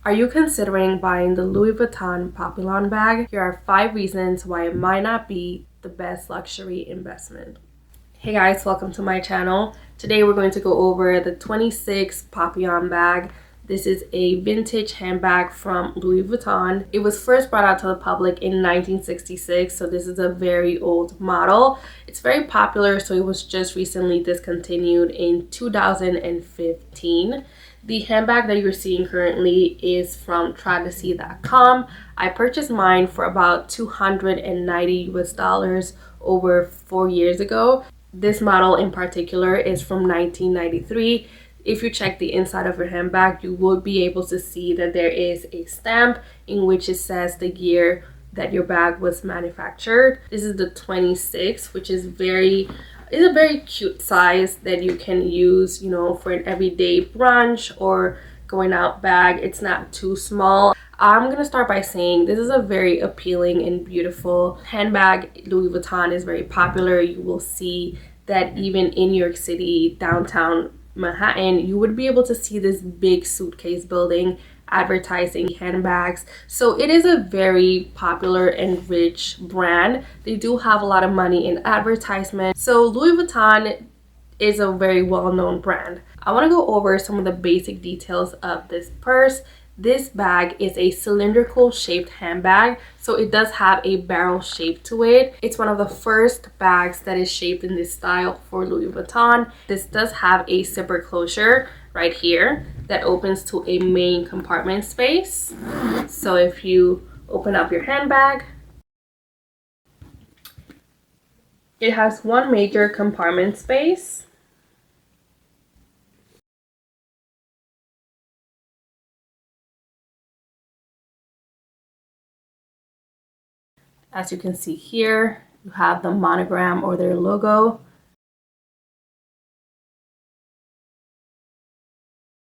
Are you considering buying the Louis Vuitton Papillon bag? Here are 5 reasons why it might not be the best luxury investment. Hey guys, welcome to my channel. Today we're going to go over the 26 Papillon bag. This is a vintage handbag from Louis Vuitton. It was first brought out to the public in 1966, so this is a very old model. It's very popular, so it was just recently discontinued in 2015. The handbag that you're seeing currently is from trytosee.com. I purchased mine for about $290 US over 4 years ago. This model in particular is from 1993. If you check the inside of your handbag, you will be able to see that there is a stamp in which it says the year that your bag was manufactured. This is the 26, which is a very cute size that you can use, you know, for an everyday brunch or going out bag. It's not too small. I'm gonna start by saying this is a very appealing and beautiful handbag. Louis Vuitton is very popular. You will see that even in New York City, downtown Manhattan, you would be able to see this big suitcase building advertising handbags. So it is a very popular and rich brand. They do have a lot of money in advertisement. So Louis Vuitton is a very well-known brand. I want to go over some of the basic details of this purse. This bag is a cylindrical shaped handbag, so it does have a barrel shape to it. It's one of the first bags that is shaped in this style for Louis Vuitton. This does have a zipper closure right here that opens to a main compartment space. So if you open up your handbag, it has one major compartment space. As you can see here, you have the monogram or their logo.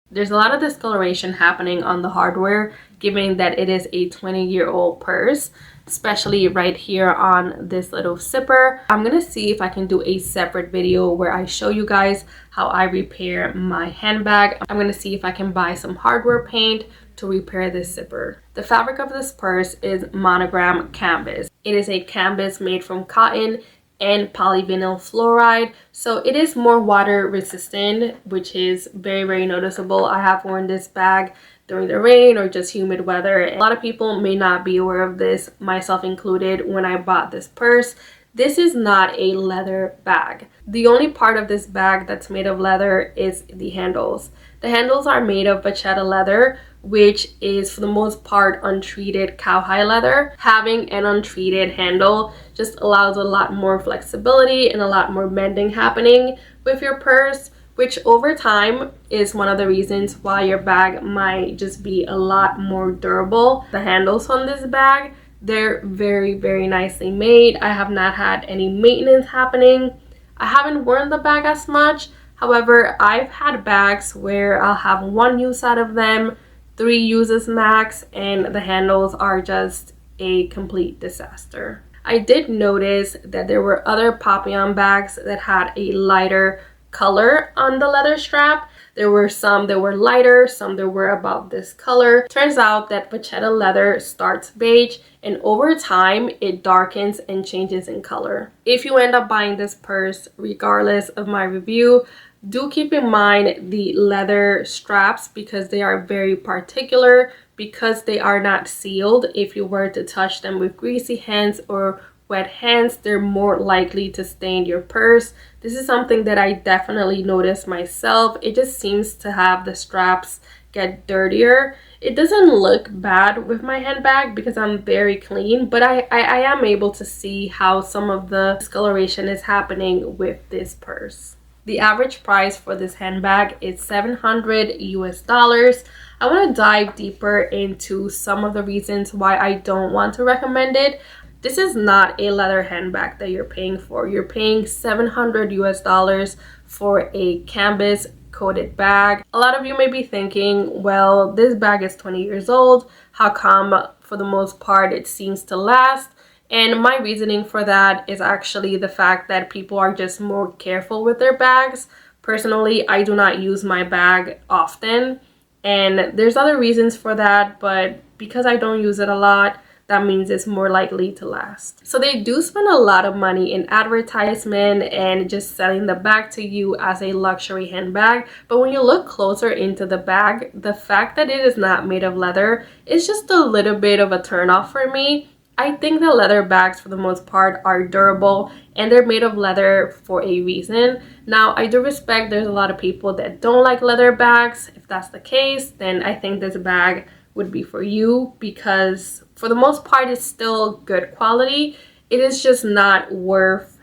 There's a lot of discoloration happening on the hardware, given that it is a 20-year-old purse, especially right here on this little zipper. I'm gonna see if I can do a separate video where I show you guys how I repair my handbag. I'm gonna see if I can buy some hardware paint to repair this zipper. The fabric of this purse is monogram canvas. It is a canvas made from cotton and polyvinyl fluoride, so it is more water resistant, which is very noticeable. I have worn this bag during the rain or just humid weather. A lot of people may not be aware of this, myself included, when I bought this purse. This is not a leather bag. The only part of this bag that's made of leather is the handles. The handles are made of vachetta leather, which is for the most part untreated cowhide leather. Having an untreated handle just allows a lot more flexibility and a lot more bending happening with your purse, which over time is one of the reasons why your bag might just be a lot more durable. The handles on this bag, they're very nicely made. I have not had any maintenance happening. I haven't worn the bag as much. However, I've had bags where I'll have 1 use out of them, 3 uses max, and the handles are just a complete disaster. I did notice that there were other Papillon bags that had a lighter color on the leather strap. There were some that were lighter, some that were about this color. Turns out that vachetta leather starts beige and over time it darkens and changes in color. If you end up buying this purse, regardless of my review, do keep in mind the leather straps because they are very particular, because they are not sealed. If you were to touch them with greasy hands or wet hands, they're more likely to stain your purse. This is something that I definitely noticed myself. It just seems to have the straps get dirtier. It doesn't look bad with my handbag because I'm very clean, but I am able to see how some of the discoloration is happening with this purse. The average price for this handbag is $700 US. I want to dive deeper into some of the reasons why I don't want to recommend it. This is not a leather handbag that you're paying for. You're paying $700 US for a canvas coated bag. A lot of you may be thinking, well, this bag is 20 years old. How come for the most part it seems to last? And my reasoning for that is actually the fact that people are just more careful with their bags. Personally, I do not use my bag often. And there's other reasons for that, but because I don't use it a lot, that means it's more likely to last. So they do spend a lot of money in advertisement and just selling the bag to you as a luxury handbag. But when you look closer into the bag, the fact that it is not made of leather is just a little bit of a turnoff for me. I think the leather bags for the most part are durable and they're made of leather for a reason. Now, I do respect there's a lot of people that don't like leather bags. If that's the case, then I think this bag would be for you, because for the most part it's still good quality. It is just not worth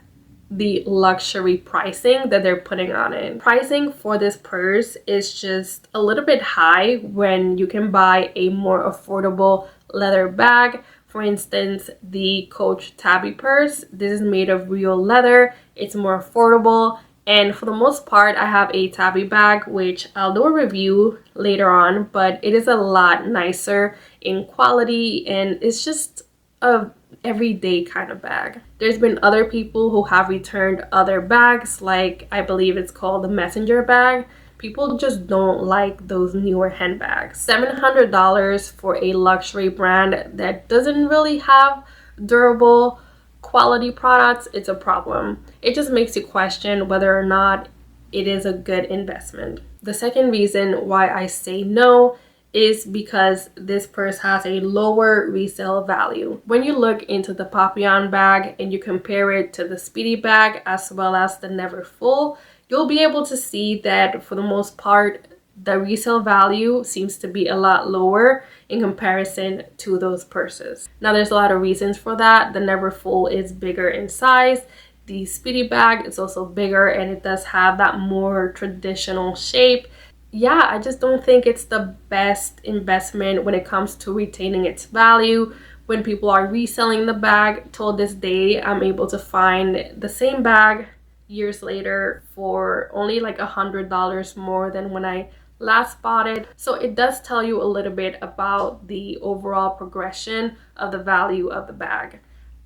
the luxury pricing that they're putting on it. Pricing for this purse is just a little bit high when you can buy a more affordable leather bag. For instance, the Coach Tabby purse. This is made of real leather. It's more affordable. And for the most part, I have a Tabby bag, which I'll do a review later on, but it is a lot nicer in quality and it's just a everyday kind of bag. There's been other people who have returned other bags, like I believe it's called the Messenger bag. People just don't like those newer handbags. $700 for a luxury brand that doesn't really have durable quality products, it's a problem. It just makes you question whether or not it is a good investment. The second reason why I say no is because this purse has a lower resale value. When you look into the Papillon bag and you compare it to the Speedy bag as well as the Never Full, you'll be able to see that for the most part, the resale value seems to be a lot lower in comparison to those purses. Now, there's a lot of reasons for that. The Never Full is bigger in size. The Speedy bag is also bigger and it does have that more traditional shape. Yeah, I just don't think it's the best investment when it comes to retaining its value. When people are reselling the bag, till this day, I'm able to find the same bag years later for only like $100 more than when I last bought it. So it does tell you a little bit about the overall progression of the value of the bag.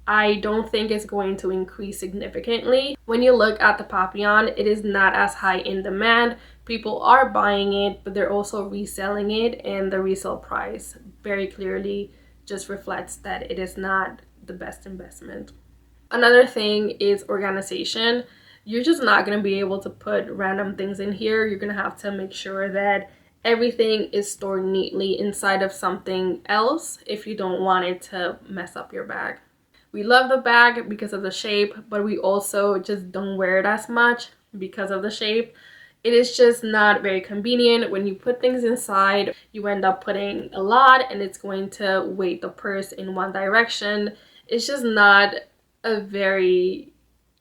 I don't think it's going to increase significantly. When you look at the Papillon, it is not as high in demand. People are buying it, but they're also reselling it, and the resale price very clearly just reflects that it is not the best investment. Another thing is organization. You're just not going to be able to put random things in here. You're going to have to make sure that everything is stored neatly inside of something else if you don't want it to mess up your bag. We love the bag because of the shape, but we also just don't wear it as much because of the shape. It is just not very convenient. When you put things inside, you end up putting a lot and it's going to weight the purse in one direction. It's just not a very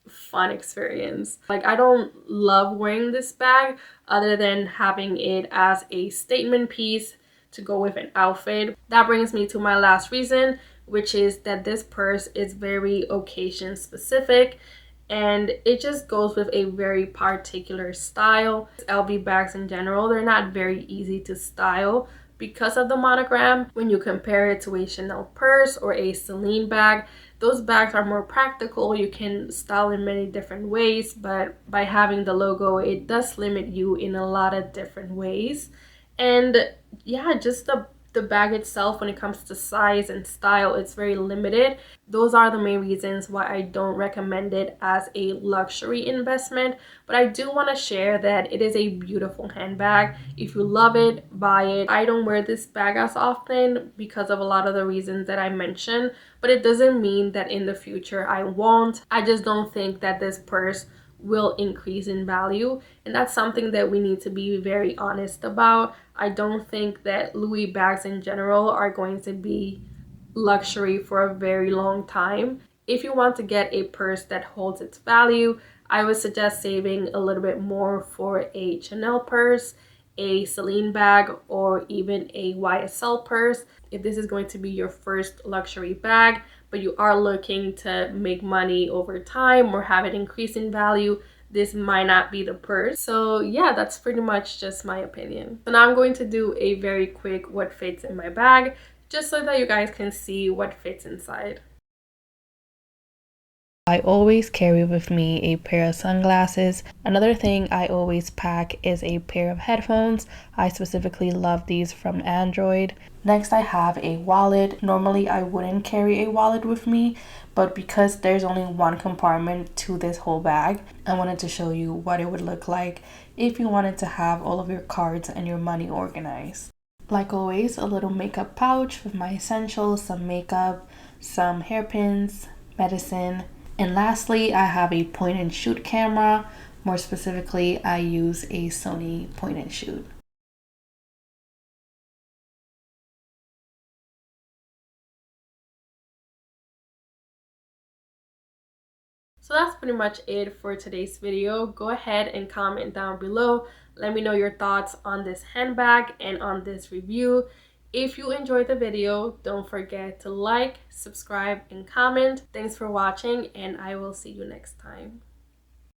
fun experience. Like, I don't love wearing this bag other than having it as a statement piece to go with an outfit. That brings me to my last reason, which is that this purse is very occasion specific and it just goes with a very particular style. LV bags in general, they're not very easy to style because of the monogram. When you compare it to a Chanel purse or a Celine bag, those bags are more practical. You can style in many different ways, but by having the logo, it does limit you in a lot of different ways. And yeah, just the bag itself, when it comes to size and style, it's very limited. Those are the main reasons why I don't recommend it as a luxury investment. But I do want to share that it is a beautiful handbag. If you love it, buy it. I don't wear this bag as often because of a lot of the reasons that I mentioned, but it doesn't mean that in the future I won't. I just don't think that this purse will increase in value, and that's something that we need to be very honest about. I don't think that Louis bags in general are going to be luxury for a very long time. If you want to get a purse that holds its value, I would suggest saving a little bit more for a Chanel purse, a Celine bag, or even a YSL purse. If this is going to be your first luxury bag, but you are looking to make money over time or have it increase in value, this might not be the purse. So yeah, that's pretty much just my opinion. So now I'm going to do a very quick what fits in my bag, just so that you guys can see what fits inside. I always carry with me a pair of sunglasses. Another thing I always pack is a pair of headphones. I specifically love these from Android. Next, I have a wallet. Normally, I wouldn't carry a wallet with me, but because there's only one compartment to this whole bag, I wanted to show you what it would look like if you wanted to have all of your cards and your money organized. Like always, a little makeup pouch with my essentials, some makeup, some hairpins, medicine, and lastly, I have a point and shoot camera. More specifically, I use a Sony point and shoot. So that's pretty much it for today's video. Go ahead and comment down below. Let me know your thoughts on this handbag and on this review. If you enjoyed the video, don't forget to like, subscribe, and comment. Thanks for watching, and I will see you next time.